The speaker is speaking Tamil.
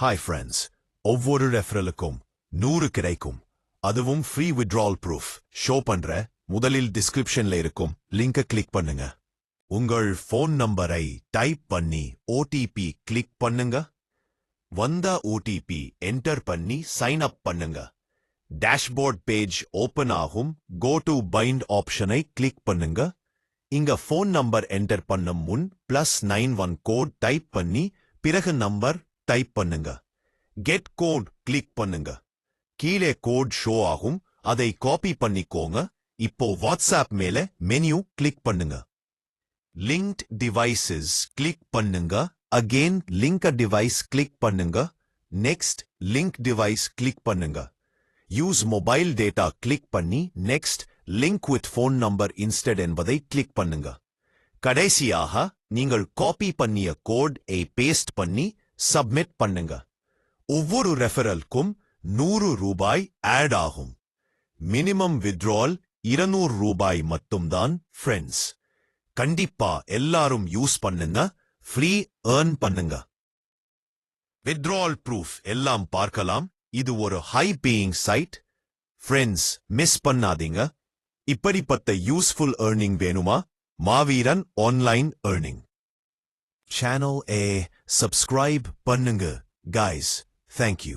Hi friends, ஒவ்வொரு ரெஃபரலுக்கும் 100 கிடைக்கும். அதுவும் ஃப்ரீ withdrawal proof. ஷோ பண்ற முதலில் டிஸ்கிரிப்ஷன்ல இருக்கும் லிங்கை கிளிக் பண்ணுங்க. உங்கள் ஃபோன் நம்பரை டைப் பண்ணி ஓடிபி கிளிக் பண்ணுங்க. வந்த ஓடிபி என்டர் பண்ணி சைன் அப் பண்ணுங்க. டேஷ்போர்ட் பேஜ் ஓபன் ஆகும். கோ டு பைண்ட் ஆப்ஷனை கிளிக் பண்ணுங்க. இங்க ஃபோன் நம்பர் என்டர் பண்ணும் முன் +91 கோட் டைப் பண்ணி பிறகு நம்பர் டைப் பண்ணுங்க. கெட் கோட் கிளிக் பண்ணுங்க. கீழே கோட் ஷோ ஆகும். அதை காப்பி பண்ணிக்கோங்க. இப்போ வாட்ஸ்ஆப் மேல மெனு கிளிக் பண்ணுங்க. லிங்க்ட் டிவைசஸ் கிளிக் பண்ணுங்க. அகெயின் லிங்க் டிவைஸ் கிளிக் பண்ணுங்க. நெக்ஸ்ட் லிங்க் டிவைஸ் கிளிக் பண்ணுங்க. யூஸ் மொபைல் டேட்டா கிளிக் பண்ணி next link with phone number instead என்பதை கிளிக் பண்ணுங்க. கடைசியாக நீங்கள் காப்பி பண்ணிய கோட் பேஸ்ட் பண்ணி சப்மிட் பண்ணுங்க. ஒவ்வொரு ரெஃபரலுக்கும் 100 ரூபாய் ஆட் ஆகும். மினிமம் வித்ட்ரால் 200 ரூபாய் மட்டும்தான் ஃப்ரெண்ட்ஸ். கண்டிப்பா எல்லாரும் யூஸ் பண்ணுங்க. ஃப்ரீ ஏர்ன் பண்ணுங்க. வித்ட்ரால் ப்ரூஃப் எல்லாம் பார்க்கலாம். இது ஒரு high paying site. Friends miss பண்ணாதீங்க. இப்படிப்பட்ட யூஸ்ஃபுல் ஏர்னிங் வேணுமா? Maaveeran online earning channel subscribe பண்ணுங்க. guys, thank you.